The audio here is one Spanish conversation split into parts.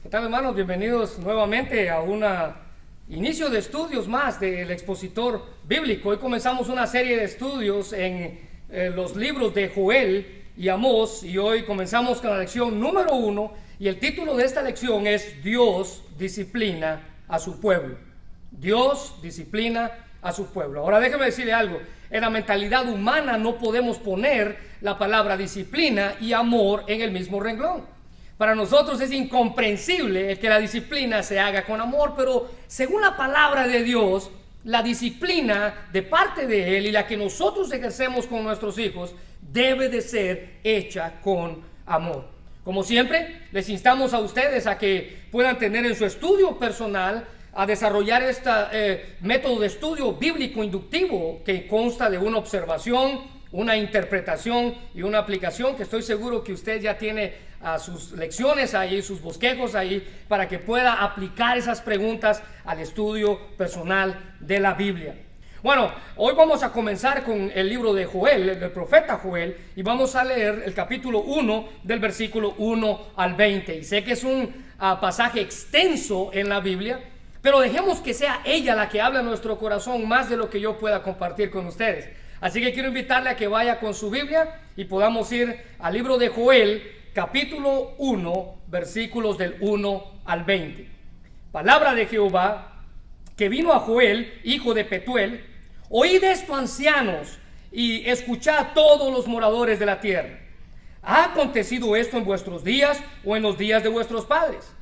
¿Qué tal, hermanos? Bienvenidos nuevamente a un inicio de estudios más del expositor bíblico. Hoy comenzamos una serie de estudios en los libros de Joel y Amós, y hoy comenzamos con la lección número 1, y el título de esta lección es Dios disciplina a su pueblo. Dios disciplina a su pueblo. Ahora déjeme decirle algo: en la mentalidad humana no podemos poner la palabra disciplina y amor en el mismo renglón. Para nosotros es incomprensible que la disciplina se haga con amor, pero según la palabra de Dios, la disciplina de parte de Él y la que nosotros ejercemos con nuestros hijos debe de ser hecha con amor. Como siempre, les instamos a ustedes a que puedan tener en su estudio personal a desarrollar este método de estudio bíblico inductivo que consta de una observación, una interpretación y una aplicación, que estoy seguro que usted ya tiene sus lecciones ahí, sus bosquejos ahí, para que pueda aplicar esas preguntas al estudio personal de la Biblia. Bueno, hoy vamos a comenzar con el libro de Joel, del profeta Joel, y vamos a leer el capítulo 1 del versículo 1 al 20. Y sé que es un pasaje extenso en la Biblia, pero dejemos que sea ella la que hable a nuestro corazón más de lo que yo pueda compartir con ustedes. Así que quiero invitarle a que vaya con su Biblia y podamos ir al libro de Joel, capítulo 1, versículos del 1 al 20. Palabra de Jehová que vino a Joel, hijo de Petuel: oíd esto, ancianos, y escuchad todos los moradores de la tierra. ¿Ha acontecido esto en vuestros días o en los días de vuestros padres?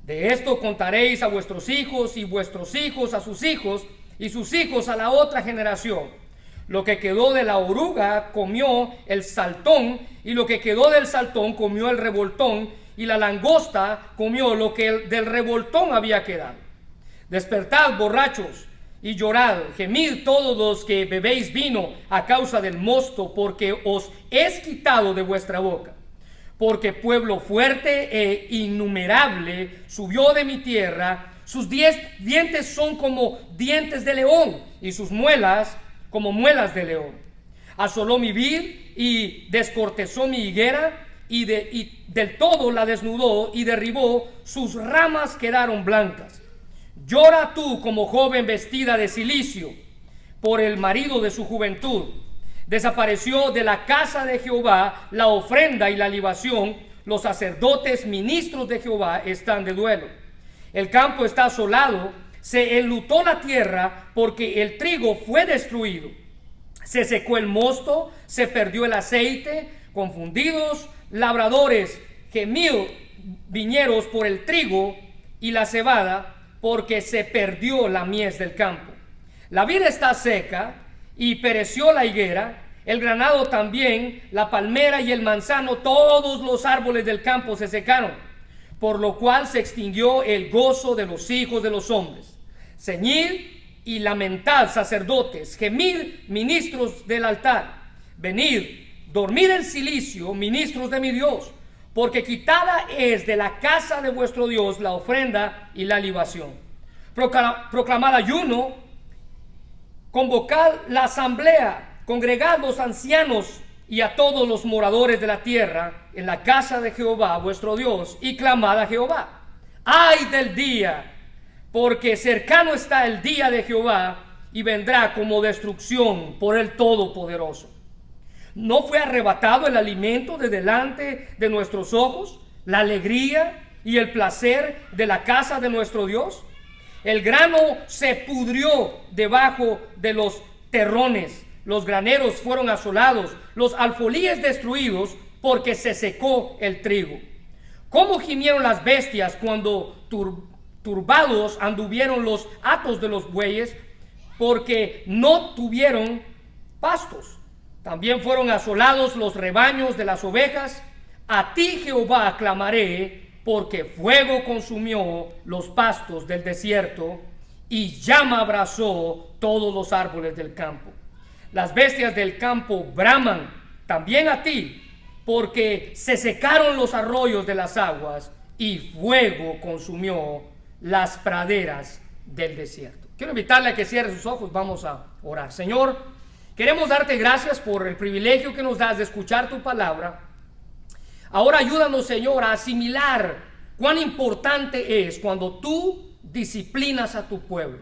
De esto contaréis a vuestros hijos, y vuestros hijos a sus hijos, y sus hijos a la otra generación. Lo que quedó de la oruga comió el saltón, y lo que quedó del saltón comió el revoltón, y la langosta comió lo que del revoltón había quedado. Despertad, borrachos, y llorad, gemid todos los que bebéis vino a causa del mosto, porque os es quitado de vuestra boca. Porque pueblo fuerte e innumerable subió de mi tierra, sus dientes son como dientes de león, y sus muelas como muelas de león. Asoló mi vid y descortezó mi higuera, y del todo la desnudó y derribó, sus ramas quedaron blancas. Llora tú como joven vestida de cilicio por el marido de su juventud. Desapareció de la casa de Jehová la ofrenda y la libación, los sacerdotes ministros de Jehová están de duelo. El campo está asolado, se enlutó la tierra porque el trigo fue destruido. Se secó el mosto, se perdió el aceite. Confundidos labradores, gemió viñeros por el trigo y la cebada, porque se perdió la mies del campo. La vid está seca y pereció la higuera, el granado también, la palmera y el manzano, todos los árboles del campo se secaron, por lo cual se extinguió el gozo de los hijos de los hombres. Ceñid y lamentad, sacerdotes, gemid, ministros del altar. Venid, dormid en silicio, ministros de mi Dios, porque quitada es de la casa de vuestro Dios la ofrenda y la libación. Proclamad ayuno, convocad la asamblea, congregad los ancianos y a todos los moradores de la tierra en la casa de Jehová vuestro Dios, y clamad a Jehová. ¡Ay del día! Porque cercano está el día de Jehová, y vendrá como destrucción por el Todopoderoso. ¿No fue arrebatado el alimento de delante de nuestros ojos, la alegría y el placer de la casa de nuestro Dios? El grano se pudrió debajo de los terrones, los graneros fueron asolados, los alfolíes destruidos, porque se secó el trigo. ¿Cómo gimieron las bestias cuando turbados anduvieron los hatos de los bueyes, porque no tuvieron pastos? También fueron asolados los rebaños de las ovejas. A ti, Jehová, clamaré, porque fuego consumió los pastos del desierto, y llama abrazó todos los árboles del campo. Las bestias del campo braman también a ti, porque se secaron los arroyos de las aguas, y fuego consumió las praderas del desierto. Quiero invitarle a que cierre sus ojos. Vamos a orar. Señor, queremos darte gracias por el privilegio que nos das de escuchar tu palabra. Ahora ayúdanos, Señor, a asimilar cuán importante es cuando tú disciplinas a tu pueblo.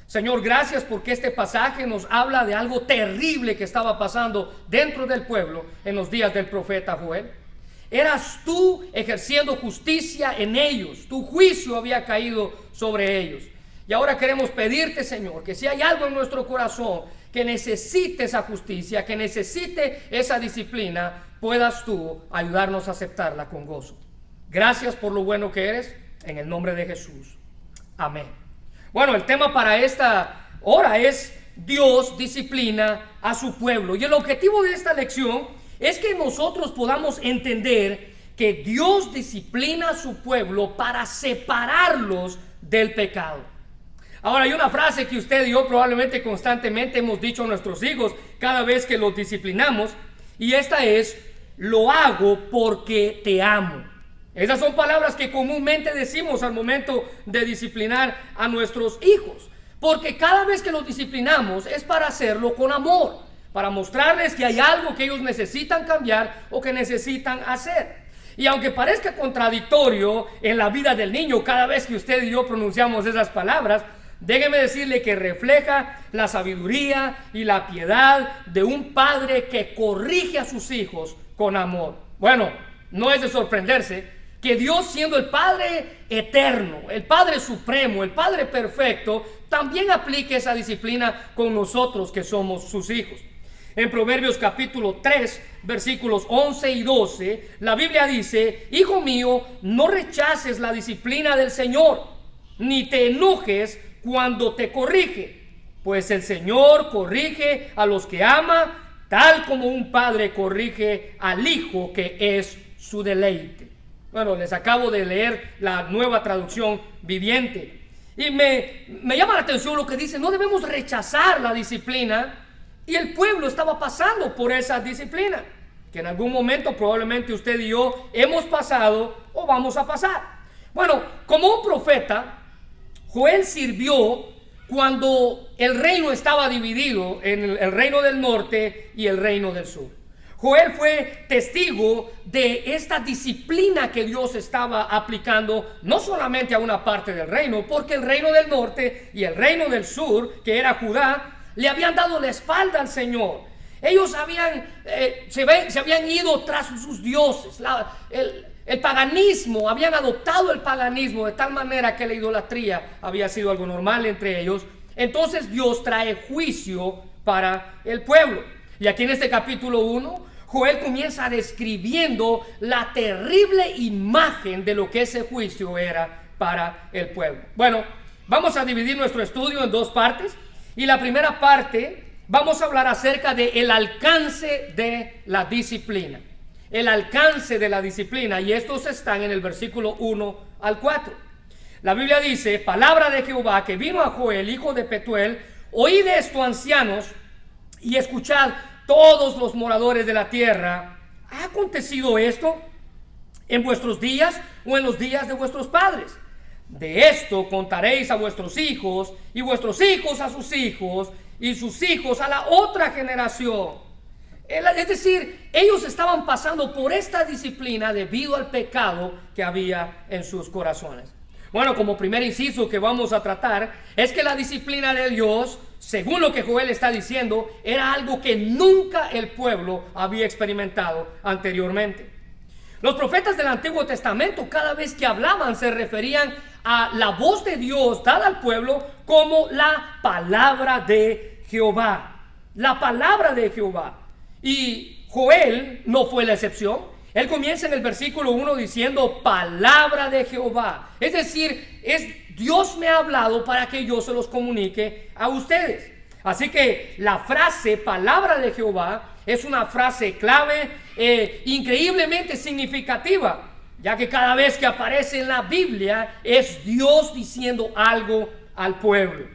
Señor, gracias porque este pasaje nos habla de algo terrible que estaba pasando dentro del pueblo en los días del profeta Joel. Eras tú ejerciendo justicia en ellos, tu juicio había caído sobre ellos. Y ahora queremos pedirte, Señor, que si hay algo en nuestro corazón que necesite esa justicia, que necesite esa disciplina, puedas tú ayudarnos a aceptarla con gozo. Gracias por lo bueno que eres, en el nombre de Jesús. Amén. Bueno, el tema para esta hora es Dios disciplina a su pueblo. Y el objetivo de esta lección es que nosotros podamos entender que Dios disciplina a su pueblo para separarlos del pecado. Ahora, hay una frase que usted y yo probablemente constantemente hemos dicho a nuestros hijos cada vez que los disciplinamos, y esta es: lo hago porque te amo. Esas son palabras que comúnmente decimos al momento de disciplinar a nuestros hijos, porque cada vez que los disciplinamos es para hacerlo con amor, para mostrarles que hay algo que ellos necesitan cambiar o que necesitan hacer. Y aunque parezca contradictorio en la vida del niño cada vez que usted y yo pronunciamos esas palabras, déjeme decirle que refleja la sabiduría y la piedad de un padre que corrige a sus hijos con amor. Bueno, no es de sorprenderse que Dios, siendo el Padre eterno, el Padre supremo, el Padre perfecto, también aplique esa disciplina con nosotros que somos sus hijos. En Proverbios capítulo 3, versículos 11 y 12, la Biblia dice: Hijo mío, no rechaces la disciplina del Señor, ni te enojes cuando te corrige, pues el Señor corrige a los que ama, tal como un padre corrige al hijo, que es su deleite. Bueno, les acabo de leer la Nueva Traducción Viviente, y me llama la atención lo que dice: no debemos rechazar la disciplina. Y el pueblo estaba pasando por esa disciplina, que en algún momento probablemente usted y yo hemos pasado o vamos a pasar. Bueno, como un profeta, Joel sirvió cuando el reino estaba dividido en el reino del norte y el reino del sur. Joel fue testigo de esta disciplina que Dios estaba aplicando no solamente a una parte del reino, porque el reino del norte y el reino del sur, que era Judá, le habían dado la espalda al Señor. Ellos se habían ido tras sus dioses, el paganismo, habían adoptado el paganismo de tal manera que la idolatría había sido algo normal entre ellos. Entonces Dios trae juicio para el pueblo. Y aquí en este capítulo 1, Joel comienza describiendo la terrible imagen de lo que ese juicio era para el pueblo. Bueno, vamos a dividir nuestro estudio en dos partes. Y la primera parte, vamos a hablar acerca del alcance de la disciplina. El alcance de la disciplina. Y estos están en el versículo 1 al 4. La Biblia dice: palabra de Jehová que vino a Joel, hijo de Petuel. Oíd esto, ancianos, y escuchad todos los moradores de la tierra. ¿Ha acontecido esto en vuestros días o en los días de vuestros padres? De esto contaréis a vuestros hijos, y vuestros hijos a sus hijos, y sus hijos a la otra generación. Es decir, ellos estaban pasando por esta disciplina debido al pecado que había en sus corazones. Bueno, como primer inciso que vamos a tratar es que la disciplina de Dios, según lo que Joel está diciendo, era algo que nunca el pueblo había experimentado anteriormente. Los profetas del Antiguo Testamento, cada vez que hablaban, se referían a la voz de Dios dada al pueblo como la palabra de Jehová. La palabra de Jehová. Y Joel no fue la excepción. Él comienza en el versículo 1 diciendo: palabra de Jehová. Es decir, Dios me ha hablado para que yo se los comunique a ustedes. Así que la frase palabra de Jehová es una frase clave, increíblemente significativa, ya que cada vez que aparece en la Biblia es Dios diciendo algo al pueblo.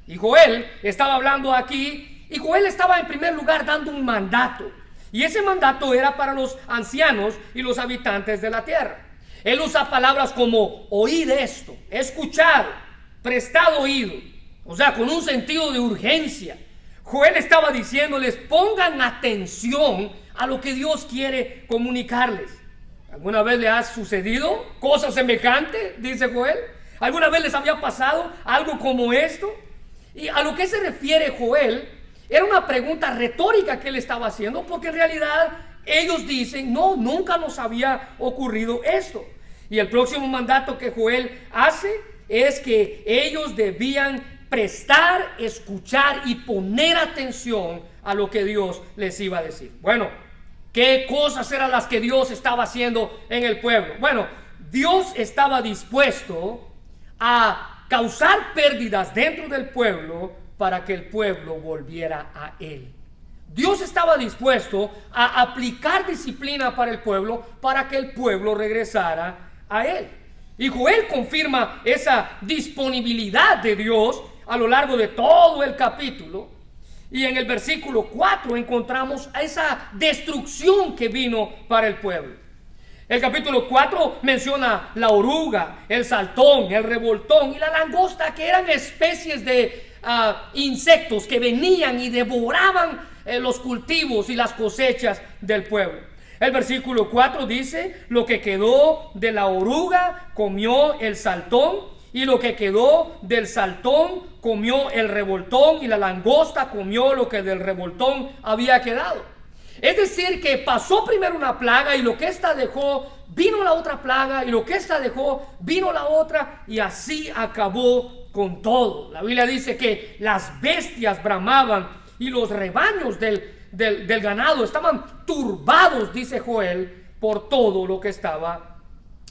Y Joel estaba hablando aquí, y Joel estaba en primer lugar dando un mandato, y ese mandato era para los ancianos y los habitantes de la tierra. Él usa palabras como oíd esto, escuchad, prestad oído, o sea, con un sentido de urgencia. Joel estaba diciéndoles: pongan atención a lo que Dios quiere comunicarles. ¿Alguna vez le ha sucedido cosas semejantes? Dice Joel. ¿Alguna vez les había pasado algo como esto? Y a lo que se refiere Joel, era una pregunta retórica que él estaba haciendo, porque en realidad ellos dicen, no, nunca nos había ocurrido esto. Y el próximo mandato que Joel hace es que ellos debían prestar, escuchar y poner atención a lo que Dios les iba a decir. Bueno, ¿qué cosas eran las que Dios estaba haciendo en el pueblo? Bueno, Dios estaba dispuesto a causar pérdidas dentro del pueblo para que el pueblo volviera a Él. Dios estaba dispuesto a aplicar disciplina para el pueblo para que el pueblo regresara a Él. Y Joel confirma esa disponibilidad de Dios a lo largo de todo el capítulo. Y en el versículo 4 encontramos a esa destrucción que vino para el pueblo. El capítulo 4 menciona la oruga, el saltón, el revoltón y la langosta, que eran especies de insectos que venían y devoraban los cultivos y las cosechas del pueblo. El versículo 4 dice: lo que quedó de la oruga comió el saltón, y lo que quedó del saltón comió el revoltón, y la langosta comió lo que del revoltón había quedado. Es decir, que pasó primero una plaga, y lo que ésta dejó, vino la otra plaga, y lo que ésta dejó, vino la otra, y así acabó con todo. La Biblia dice que las bestias bramaban y los rebaños del ganado estaban turbados, dice Joel, por todo lo que estaba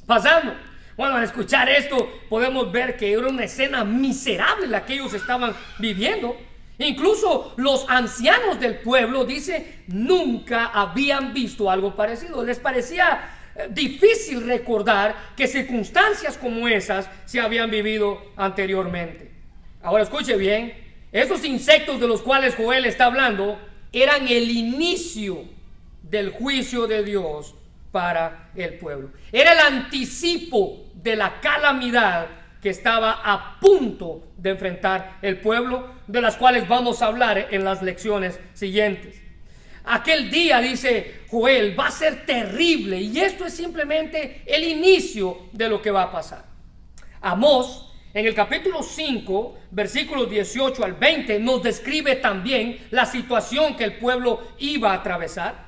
pasando. Bueno, al escuchar esto podemos ver que era una escena miserable la que ellos estaban viviendo. Incluso los ancianos del pueblo, dice, nunca habían visto algo parecido. Les parecía difícil recordar que circunstancias como esas se habían vivido anteriormente. Ahora escuche bien, esos insectos de los cuales Joel está hablando eran el inicio del juicio de Dios para el pueblo. Era el anticipo de la calamidad que estaba a punto de enfrentar el pueblo, de las cuales vamos a hablar en las lecciones siguientes. Aquel día, dice Joel, va a ser terrible, y esto es simplemente el inicio de lo que va a pasar. Amós, en el capítulo 5, versículos 18 al 20, nos describe también la situación que el pueblo iba a atravesar.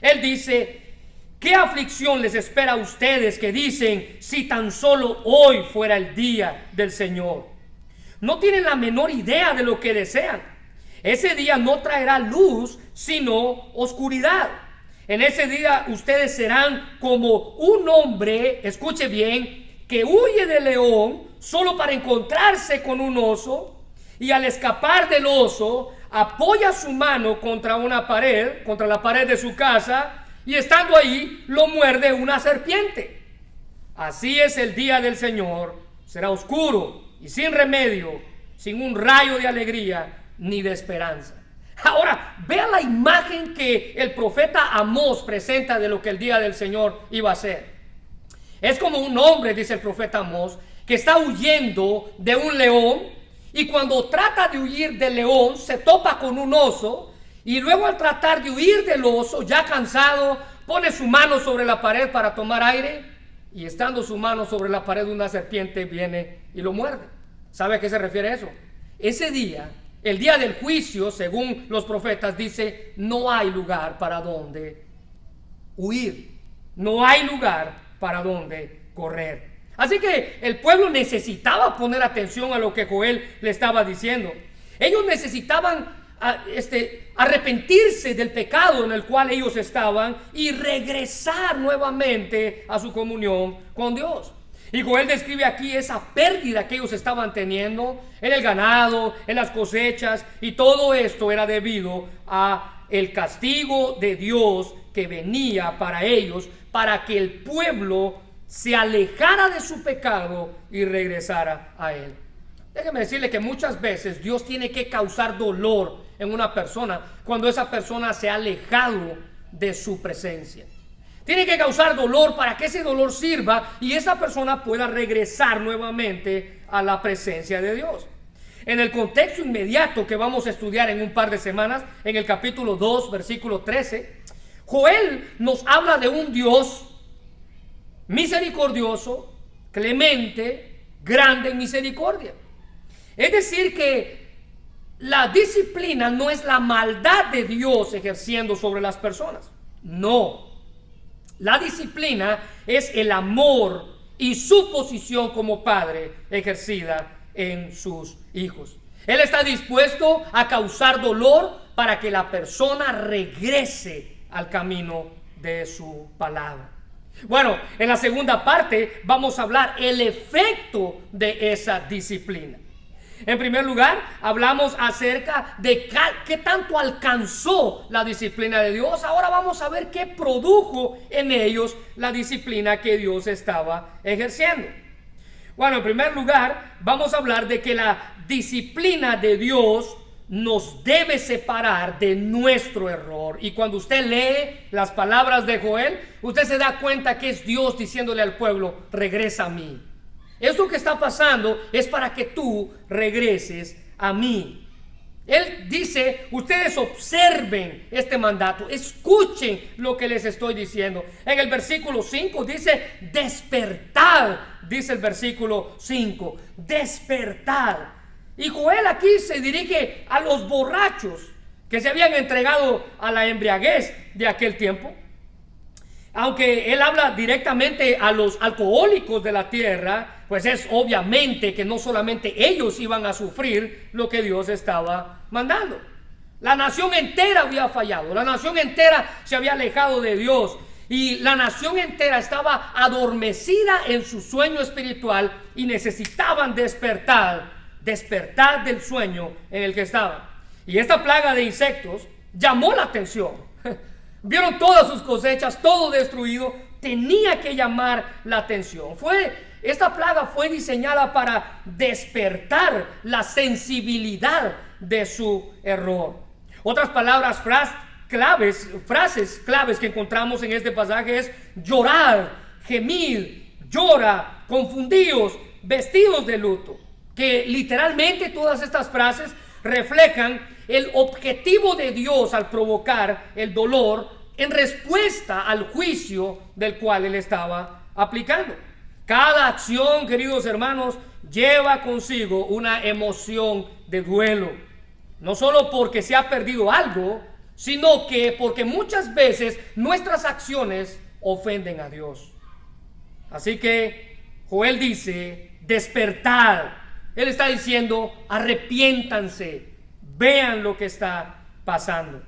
Él dice: ¿qué aflicción les espera a ustedes que dicen, si tan solo hoy fuera el día del Señor? No tienen la menor idea de lo que desean. Ese día no traerá luz, sino oscuridad. En ese día ustedes serán como un hombre, escuche bien, que huye del león solo para encontrarse con un oso, y al escapar del oso apoya su mano contra una pared, contra la pared de su casa, y estando ahí lo muerde una serpiente. Así es el día del Señor, será oscuro y sin remedio, sin un rayo de alegría ni de esperanza. Ahora, vea la imagen que el profeta Amós presenta de lo que el día del Señor iba a ser. Es como un hombre, dice el profeta Amós, que está huyendo de un león, y cuando trata de huir del león se topa con un oso, y luego al tratar de huir del oso, ya cansado, pone su mano sobre la pared para tomar aire, y estando su mano sobre la pared, una serpiente viene y lo muerde. ¿Sabe a qué se refiere eso? Ese día, el día del juicio, según los profetas, dice, no hay lugar para donde huir, no hay lugar para donde correr. Así que el pueblo necesitaba poner atención a lo que Joel le estaba diciendo. Ellos necesitaban arrepentirse del pecado en el cual ellos estaban y regresar nuevamente a su comunión con Dios. Y Joel describe aquí esa pérdida que ellos estaban teniendo en el ganado, en las cosechas, y todo esto era debido a el castigo de Dios que venía para ellos, para que el pueblo se alejara de su pecado y regresara a él. Déjeme decirle que muchas veces Dios tiene que causar dolor en una persona cuando esa persona se ha alejado de su presencia. Tiene que causar dolor para que ese dolor sirva y esa persona pueda regresar nuevamente a la presencia de Dios. En el contexto inmediato que vamos a estudiar en un par de semanas, en el capítulo 2, versículo 13, Joel nos habla de un Dios misericordioso, clemente, grande en misericordia. Es decir que la disciplina no es la maldad de Dios ejerciendo sobre las personas. No. La disciplina es el amor y su posición como padre ejercida en sus hijos. Él está dispuesto a causar dolor para que la persona regrese al camino de su palabra. Bueno, en la segunda parte vamos a hablar el efecto de esa disciplina. En primer lugar, hablamos acerca de qué tanto alcanzó la disciplina de Dios. Ahora vamos a ver qué produjo en ellos la disciplina que Dios estaba ejerciendo. Bueno, en primer lugar, vamos a hablar de que la disciplina de Dios nos debe separar de nuestro error. Y cuando usted lee las palabras de Joel, usted se da cuenta que es Dios diciéndole al pueblo: regresa a mí. Esto que está pasando es para que tú regreses a mí. Él dice: ustedes observen este mandato, escuchen lo que les estoy diciendo. En el versículo 5 dice: despertad, dice el versículo 5, despertad. Y Joel aquí se dirige a los borrachos que se habían entregado a la embriaguez de aquel tiempo. Aunque él habla directamente a los alcohólicos de la tierra, pues es obviamente que no solamente ellos iban a sufrir lo que Dios estaba mandando. La nación entera había fallado, la nación entera se había alejado de Dios y la nación entera estaba adormecida en su sueño espiritual y necesitaban despertar del sueño en el que estaban. Y esta plaga de insectos llamó la atención. Vieron todas sus cosechas, todo destruido, tenía que llamar la atención. Esta plaga fue diseñada para despertar la sensibilidad de su error. Otras palabras, frases claves que encontramos en este pasaje es llorar, gemir, llora, confundidos, vestidos de luto. Que literalmente todas estas frases reflejan el objetivo de Dios al provocar el dolor en respuesta al juicio del cual Él estaba aplicando. Cada acción, queridos hermanos, lleva consigo una emoción de duelo. No solo porque se ha perdido algo, sino que porque muchas veces nuestras acciones ofenden a Dios. Así que Joel dice: despertad. Él está diciendo: arrepiéntanse, vean lo que está pasando.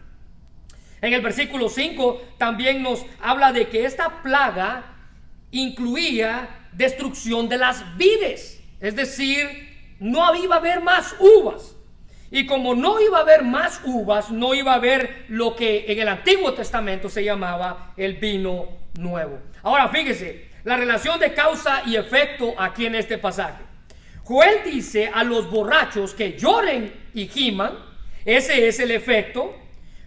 En el versículo 5 también nos habla de que esta plaga incluía destrucción de las vides. Es decir, no iba a haber más uvas. Y como no iba a haber más uvas, no iba a haber lo que en el Antiguo Testamento se llamaba el vino nuevo. Ahora fíjese, la relación de causa y efecto aquí en este pasaje. Joel dice a los borrachos que lloren y giman. Ese es el efecto,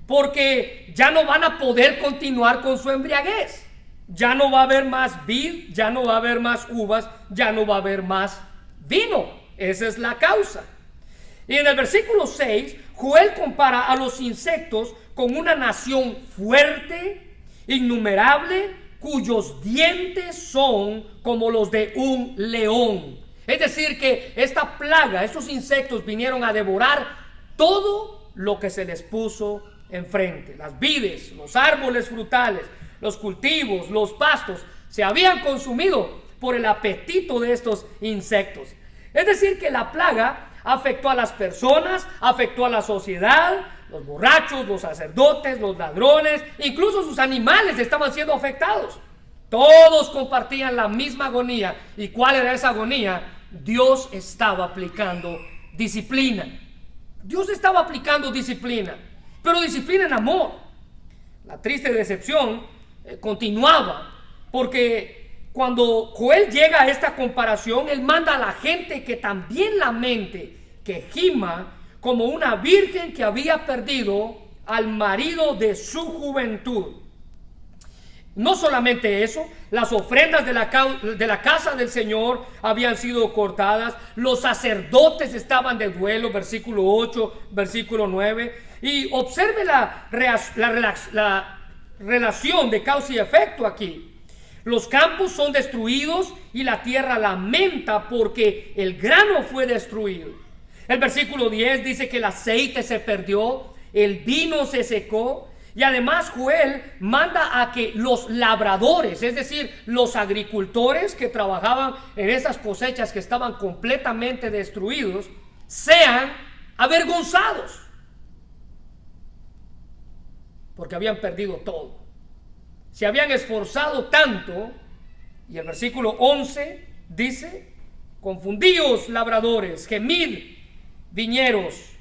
porque ya no van a poder continuar con su embriaguez. Ya no va a haber más vid, ya no va a haber más uvas, ya no va a haber más vino. Esa es la causa. Y en el versículo 6, Joel compara a los insectos con una nación fuerte, innumerable, cuyos dientes son como los de un león. Es decir, que esta plaga, estos insectos vinieron a devorar todo lo que se les puso enfrente. Las vides, los árboles frutales, los cultivos, los pastos, se habían consumido por el apetito de estos insectos. Es decir, que la plaga afectó a las personas, afectó a la sociedad. Los borrachos, los sacerdotes, los ladrones, incluso sus animales estaban siendo afectados. Todos compartían la misma agonía. ¿Y cuál era esa agonía? Dios estaba aplicando disciplina. Dios estaba aplicando disciplina, pero disciplina en amor. La triste decepción continuaba, porque cuando Joel llega a esta comparación, él manda a la gente que también lamente, que gima como una virgen que había perdido al marido de su juventud. No solamente eso, las ofrendas de la casa del Señor habían sido cortadas, los sacerdotes estaban de duelo, versículo 8, versículo 9, y observe la relación de causa y efecto aquí. Los campos son destruidos y la tierra lamenta porque el grano fue destruido. El versículo 10 dice que el aceite se perdió, el vino se secó. Y además Joel manda a que los labradores, es decir, los agricultores que trabajaban en esas cosechas que estaban completamente destruidos, sean avergonzados, porque habían perdido todo. Se habían esforzado tanto, y el versículo 11 dice: confundíos labradores, gemid viñeros,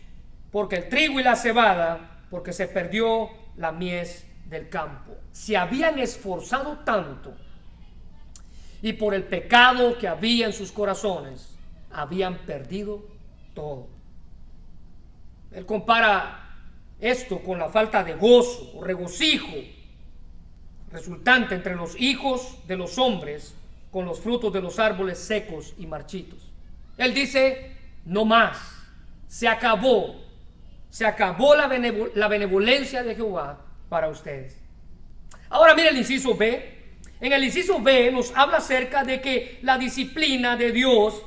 porque el trigo y la cebada, porque se perdió la mies del campo. Se habían esforzado tanto, y por el pecado que había en sus corazones, habían perdido todo. Él compara esto con la falta de gozo o regocijo resultante entre los hijos de los hombres con los frutos de los árboles secos y marchitos. Él dice: no más, se acabó la benevolencia de Jehová para ustedes. Ahora mire el inciso B. En el inciso B nos habla acerca de que la disciplina de Dios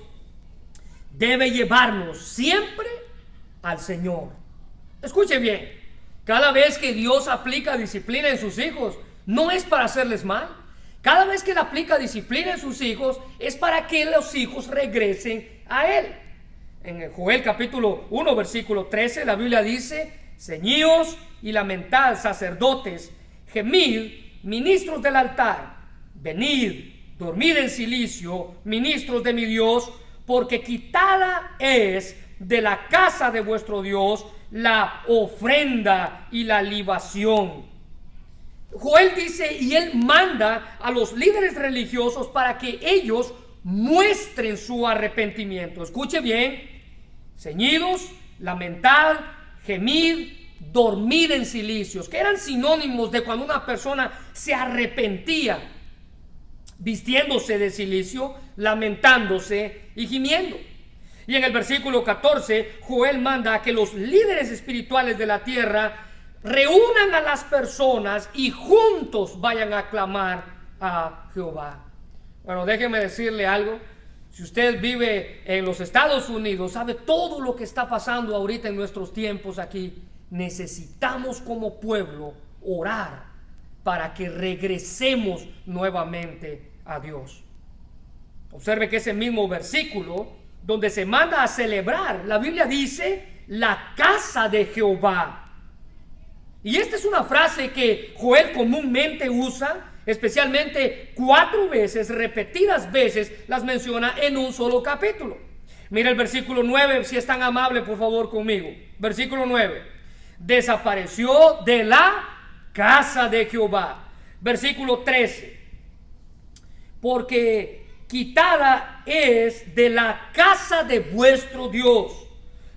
debe llevarnos siempre al Señor. Escuche bien, cada vez que Dios aplica disciplina en sus hijos, no es para hacerles mal. Cada vez que Él aplica disciplina en sus hijos, es para que los hijos regresen a Él. En Joel capítulo 1 versículo 13 la Biblia dice: ceñíos y lamentad, sacerdotes, gemid, ministros del altar, venid, dormid en silicio, ministros de mi Dios, porque quitada es de la casa de vuestro Dios la ofrenda y la libación. Joel dice, y él manda a los líderes religiosos para que ellos muestren su arrepentimiento. Escuche bien: ceñidos, lamentad, gemid, dormir en cilicios, que eran sinónimos de cuando una persona se arrepentía, vistiéndose de cilicio, lamentándose y gimiendo. Y en el versículo 14, Joel manda a que los líderes espirituales de la tierra reúnan a las personas y juntos vayan a clamar a Jehová. Bueno, déjeme decirle algo. Si usted vive en los Estados Unidos, sabe todo lo que está pasando ahorita en nuestros tiempos aquí. Necesitamos como pueblo orar para que regresemos nuevamente a Dios. Observe que ese mismo versículo donde se manda a celebrar, la Biblia dice: la casa de Jehová. Y esta es una frase que Joel comúnmente usa, especialmente 4 veces, repetidas veces, las menciona en un solo capítulo. Mira el versículo 9, si es tan amable, por favor, conmigo. Versículo 9: desapareció de la casa de Jehová. Versículo 13: porque quitada es de la casa de vuestro Dios.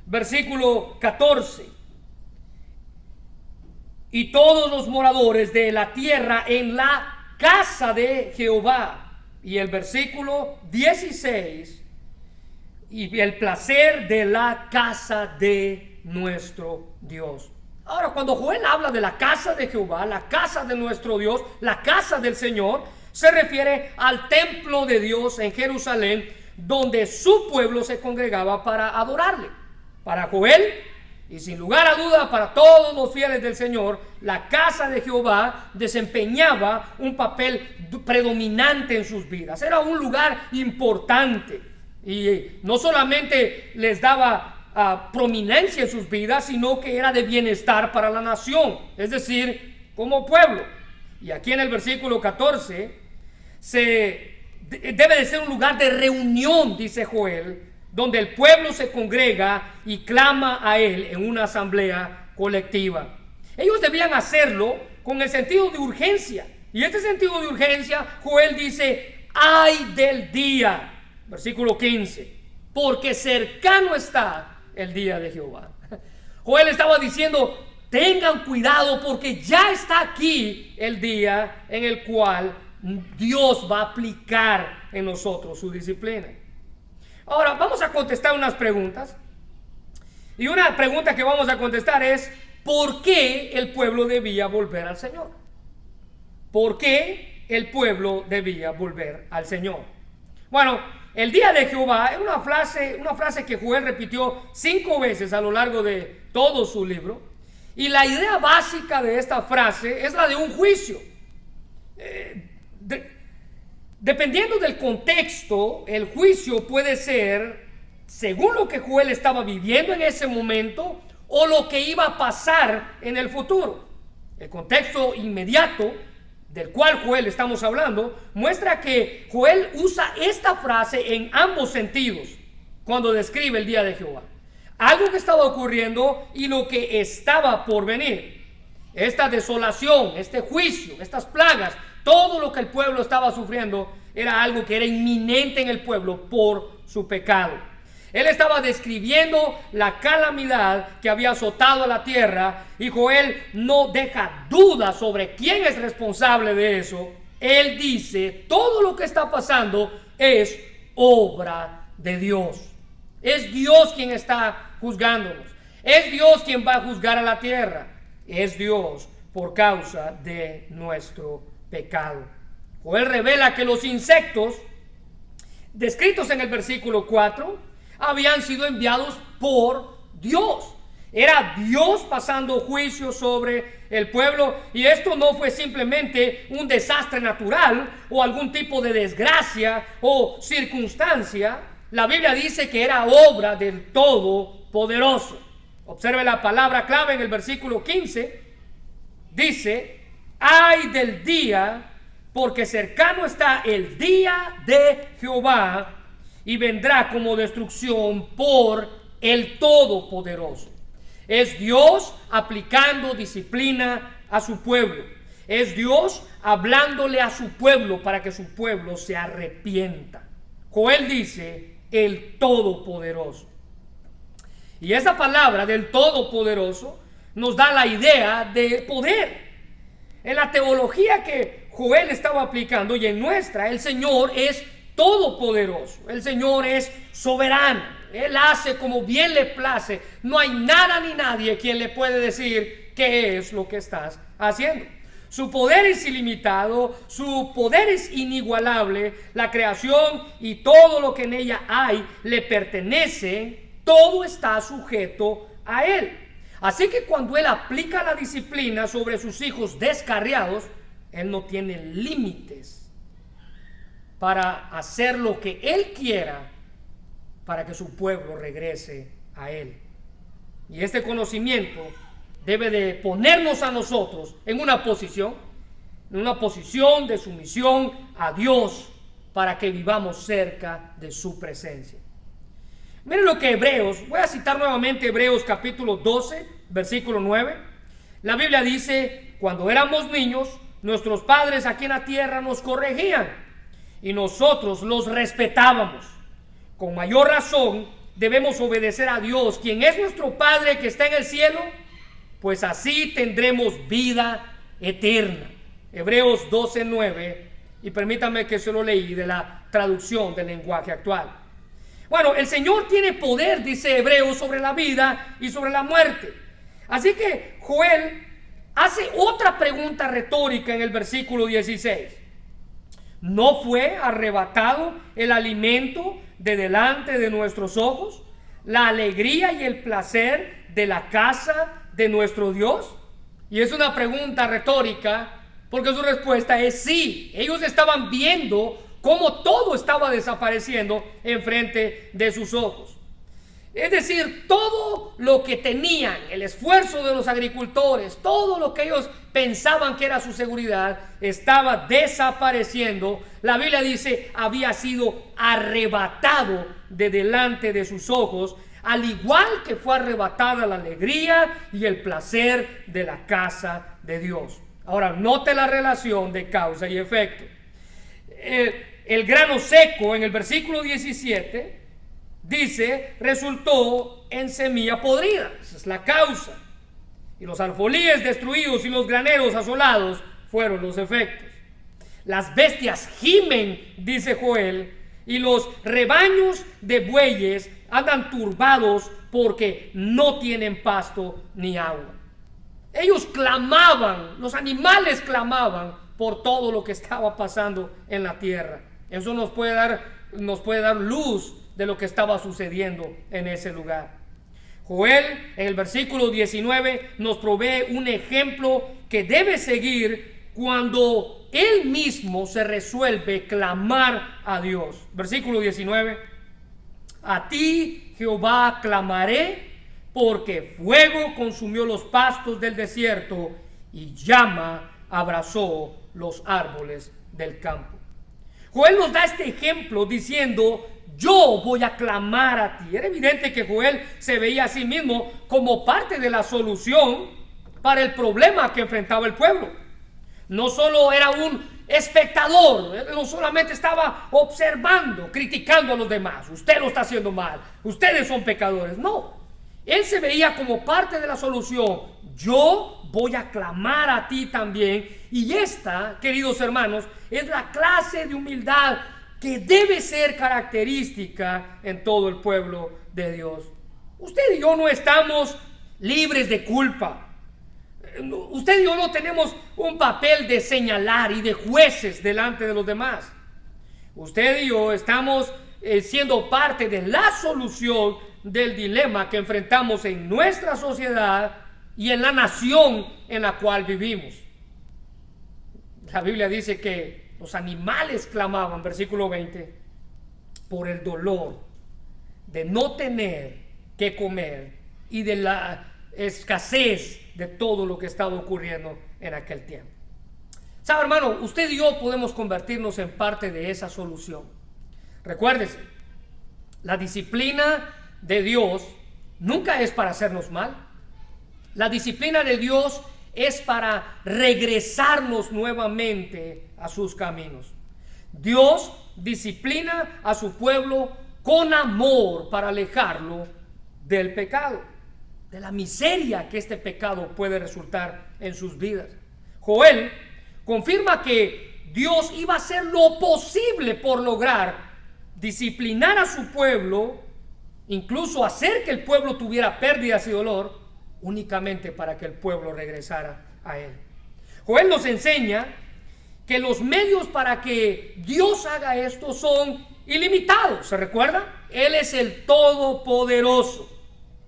Versículo 14: y todos los moradores de la tierra en la casa de Jehová. Y el versículo 16: y el placer de la casa de nuestro Dios. Ahora, cuando Joel habla de la casa de Jehová, la casa de nuestro Dios, la casa del Señor, se refiere al templo de Dios en Jerusalén, donde su pueblo se congregaba para adorarle. Para Joel, y sin lugar a duda para todos los fieles del Señor, la casa de Jehová desempeñaba un papel predominante en sus vidas. Era un lugar importante y no solamente les daba prominencia en sus vidas, sino que era de bienestar para la nación, es decir, como pueblo. Y aquí en el versículo 14 debe de ser un lugar de reunión, dice Joel, donde el pueblo se congrega y clama a él en una asamblea colectiva. Ellos debían hacerlo con el sentido de urgencia. Y este sentido de urgencia, Joel dice: ay del día, versículo 15, porque cercano está el día de Jehová. Joel estaba diciendo: tengan cuidado, porque ya está aquí el día en el cual Dios va a aplicar en nosotros su disciplina. Ahora vamos a contestar unas preguntas. Y una pregunta que vamos a contestar es: ¿por qué el pueblo debía volver al Señor? ¿Por qué el pueblo debía volver al Señor. Bueno, el día de Jehová es una frase que Joel repitió 5 veces a lo largo de todo su libro. Y la idea básica de esta frase es la de un juicio. Dependiendo del contexto, el juicio puede ser según lo que Joel estaba viviendo en ese momento o lo que iba a pasar en el futuro. El contexto inmediato del cual Joel estamos hablando muestra que Joel usa esta frase en ambos sentidos cuando describe el día de Jehová. Algo que estaba ocurriendo y lo que estaba por venir. Esta desolación, este juicio, estas plagas, todo lo que el pueblo estaba sufriendo era algo que era inminente en el pueblo por su pecado. Él estaba describiendo la calamidad que había azotado a la tierra y Joel no deja duda sobre quién es responsable de eso. Él dice, todo lo que está pasando es obra de Dios. Es Dios quien está juzgándonos. Es Dios quien va a juzgar a la tierra. Es Dios por causa de nuestro pecado. Joel revela que los insectos descritos en el versículo 4 habían sido enviados por Dios. Era Dios pasando juicio sobre el pueblo, y esto no fue simplemente un desastre natural o algún tipo de desgracia o circunstancia. La Biblia dice que era obra del Todopoderoso. Observe la palabra clave en el versículo 15. Dice, ay del día, porque cercano está el día de Jehová, y vendrá como destrucción por el Todopoderoso. Es Dios aplicando disciplina a su pueblo. Es Dios hablándole a su pueblo para que su pueblo se arrepienta. Joel dice, el Todopoderoso. Y esa palabra del Todopoderoso nos da la idea de poder. En la teología que Joel estaba aplicando y en nuestra, el Señor es todopoderoso. El Señor es soberano. Él hace como bien le place. No hay nada ni nadie quien le puede decir qué es lo que estás haciendo. Su poder es ilimitado, su poder es inigualable. La creación y todo lo que en ella hay le pertenece. Todo está sujeto a Él. Así que cuando Él aplica la disciplina sobre sus hijos descarriados, Él no tiene límites para hacer lo que Él quiera para que su pueblo regrese a Él. Y este conocimiento debe de ponernos a nosotros en una posición de sumisión a Dios para que vivamos cerca de su presencia. Miren lo que voy a citar nuevamente Hebreos capítulo 12, versículo 9. La Biblia dice, cuando éramos niños, nuestros padres aquí en la tierra nos corregían y nosotros los respetábamos. Con mayor razón debemos obedecer a Dios, quien es nuestro Padre que está en el cielo, pues así tendremos vida eterna. Hebreos 12:9, y permítanme que se lo leí de la traducción del lenguaje actual. Bueno, el Señor tiene poder, dice Hebreos, sobre la vida y sobre la muerte. Así que Joel hace otra pregunta retórica en el versículo 16. ¿No fue arrebatado el alimento de delante de nuestros ojos, la alegría y el placer de la casa de nuestro Dios? Y es una pregunta retórica porque su respuesta es sí. Ellos estaban viendo cómo todo estaba desapareciendo enfrente de sus ojos. Es decir, todo lo que tenían, el esfuerzo de los agricultores, todo lo que ellos pensaban que era su seguridad, estaba desapareciendo. La Biblia dice, había sido arrebatado de delante de sus ojos, al igual que fue arrebatada la alegría y el placer de la casa de Dios. Ahora, note la relación de causa y efecto. El grano seco en el versículo 17 dice, resultó en semilla podrida. Esa es la causa. Y los alfolíes destruidos y los graneros asolados fueron los efectos. Las bestias gimen, dice Joel, y los rebaños de bueyes andan turbados porque no tienen pasto ni agua. Ellos clamaban, los animales clamaban por todo lo que estaba pasando en la tierra. Eso nos puede dar luz de lo que estaba sucediendo en ese lugar. Joel, en el versículo 19, nos provee un ejemplo que debe seguir cuando él mismo se resuelve clamar a Dios. Versículo 19: a ti, Jehová, clamaré, porque fuego consumió los pastos del desierto y llama abrazó los árboles del campo. Joel nos da este ejemplo diciendo: yo voy a clamar a ti. Era evidente que Joel se veía a sí mismo como parte de la solución para el problema que enfrentaba el pueblo. No solo era un espectador, no solamente estaba observando, criticando a los demás. Usted lo está haciendo mal, ustedes son pecadores. No, él se veía como parte de la solución. Yo voy a clamar a ti también. Y esta, queridos hermanos, es la clase de humildad que debe ser característica en todo el pueblo de Dios. Usted y yo no estamos libres de culpa. Usted y yo no tenemos un papel de señalar y de jueces delante de los demás. Usted y yo estamos siendo parte de la solución del dilema que enfrentamos en nuestra sociedad y en la nación en la cual vivimos. La Biblia dice que los animales clamaban, versículo 20, por el dolor de no tener que comer y de la escasez de todo lo que estaba ocurriendo en aquel tiempo. ¿Sabe, hermano? Usted y yo podemos convertirnos en parte de esa solución. Recuérdese, la disciplina de Dios nunca es para hacernos mal. La disciplina de Dios es para regresarnos nuevamente a sus caminos. Dios disciplina a su pueblo con amor para alejarlo del pecado, de la miseria que este pecado puede resultar en sus vidas. Joel confirma que Dios iba a hacer lo posible por lograr disciplinar a su pueblo, incluso hacer que el pueblo tuviera pérdidas y dolor, únicamente para que el pueblo regresara a él. Joel nos enseña que los medios para que Dios haga esto son ilimitados. ¿Se recuerda? Él es el Todopoderoso.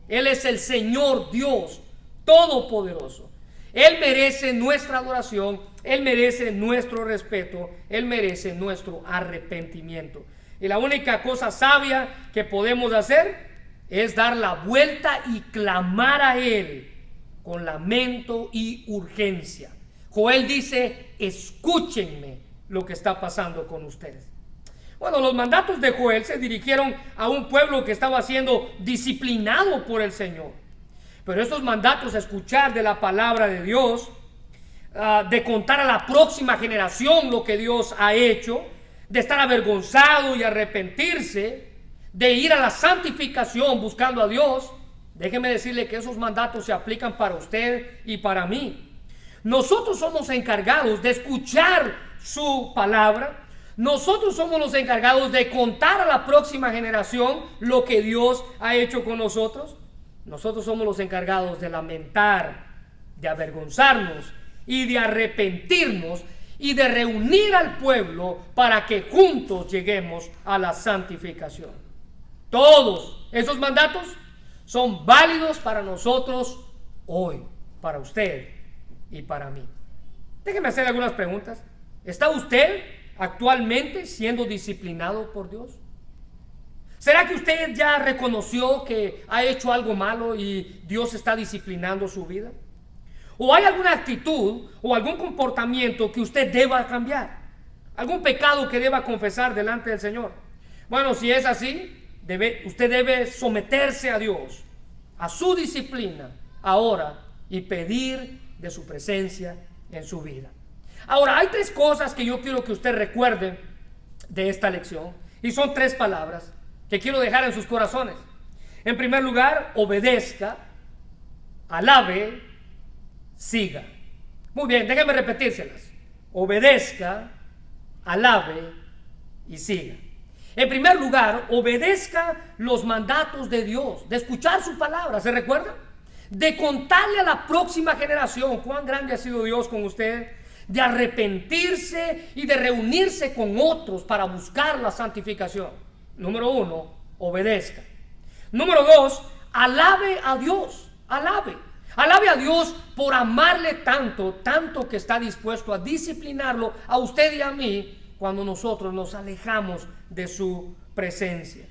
Él es el Señor Dios Todopoderoso. Él merece nuestra adoración, Él merece nuestro respeto, Él merece nuestro arrepentimiento. Y la única cosa sabia que podemos hacer es dar la vuelta y clamar a Él con lamento y urgencia. Joel dice: escúchenme lo que está pasando con ustedes. Bueno, los mandatos de Joel se dirigieron a un pueblo que estaba siendo disciplinado por el Señor. Pero estos mandatos, escuchar de la palabra de Dios, de contar a la próxima generación lo que Dios ha hecho, de estar avergonzado y arrepentirse, de ir a la santificación buscando a Dios, déjeme decirle que esos mandatos se aplican para usted y para mí. Nosotros somos encargados de escuchar su palabra. Nosotros somos los encargados de contar a la próxima generación lo que Dios ha hecho con nosotros. Nosotros somos los encargados de lamentar, de avergonzarnos y de arrepentirnos y de reunir al pueblo para que juntos lleguemos a la santificación. Todos esos mandatos son válidos para nosotros hoy, para usted y para mí. Déjeme hacer algunas preguntas. ¿Está usted actualmente siendo disciplinado por Dios? ¿Será que usted ya reconoció que ha hecho algo malo y Dios está disciplinando su vida? ¿O hay alguna actitud o algún comportamiento que usted deba cambiar? ¿Algún pecado que deba confesar delante del Señor? Bueno, si es así, usted debe someterse a Dios, a su disciplina ahora, y pedir de su presencia en su vida. Ahora, hay tres cosas que yo quiero que usted recuerde de esta lección, y son tres palabras que quiero dejar en sus corazones. En primer lugar, obedezca, alabe, siga. Muy bien, déjenme repetírselas. Obedezca, alabe y siga. En primer lugar, obedezca los mandatos de Dios, de escuchar su palabra, ¿se recuerda? De contarle a la próxima generación cuán grande ha sido Dios con usted, de arrepentirse y de reunirse con otros para buscar la santificación. Número 1, obedezca. Número 2, alabe a Dios. Alabe a Dios por amarle tanto que está dispuesto a disciplinarlo a usted y a mí cuando nosotros nos alejamos de su presencia.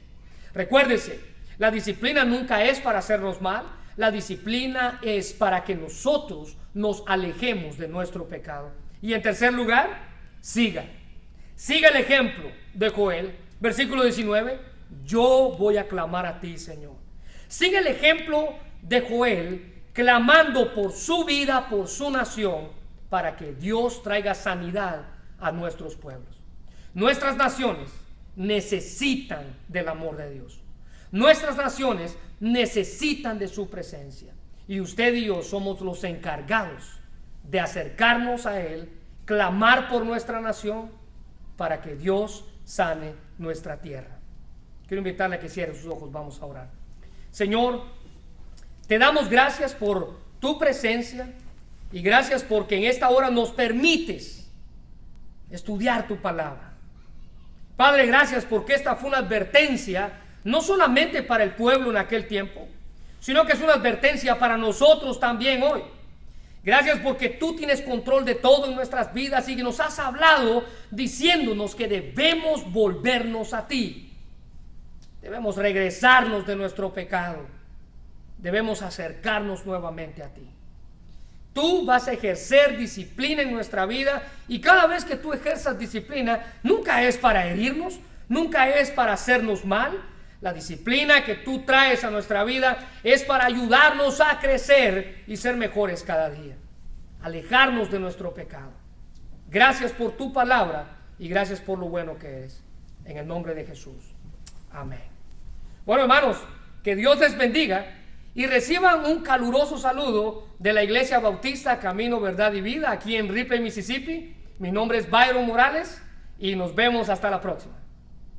Recuérdese, la disciplina nunca es para hacernos mal. La disciplina es para que nosotros nos alejemos de nuestro pecado. Y en tercer lugar, siga el ejemplo de Joel. Versículo 19, yo voy a clamar a ti, Señor. Sigue el ejemplo de Joel, clamando por su vida, por su nación, para que Dios traiga sanidad a nuestros pueblos. Nuestras naciones necesitan del amor de Dios. Nuestras naciones necesitan de su presencia. Y usted y yo somos los encargados de acercarnos a Él, clamar por nuestra nación, para que Dios sane nuestra tierra. Quiero invitarle a que cierre sus ojos, vamos a orar. Señor, te damos gracias por tu presencia y gracias porque en esta hora nos permites estudiar tu palabra. Padre, gracias porque esta fue una advertencia no solamente para el pueblo en aquel tiempo, sino que es una advertencia para nosotros también hoy. Gracias porque tú tienes control de todo en nuestras vidas y que nos has hablado diciéndonos que debemos volvernos a ti. Debemos regresarnos de nuestro pecado. Debemos acercarnos nuevamente a ti. Tú vas a ejercer disciplina en nuestra vida y cada vez que tú ejerzas disciplina, nunca es para herirnos, nunca es para hacernos mal. La disciplina que tú traes a nuestra vida es para ayudarnos a crecer y ser mejores cada día, alejarnos de nuestro pecado. Gracias por tu palabra y gracias por lo bueno que eres. En el nombre de Jesús. Amén. Bueno, hermanos, que Dios les bendiga y reciban un caluroso saludo de la Iglesia Bautista Camino, Verdad y Vida aquí en Ripley, Mississippi. Mi nombre es Byron Morales y nos vemos hasta la próxima.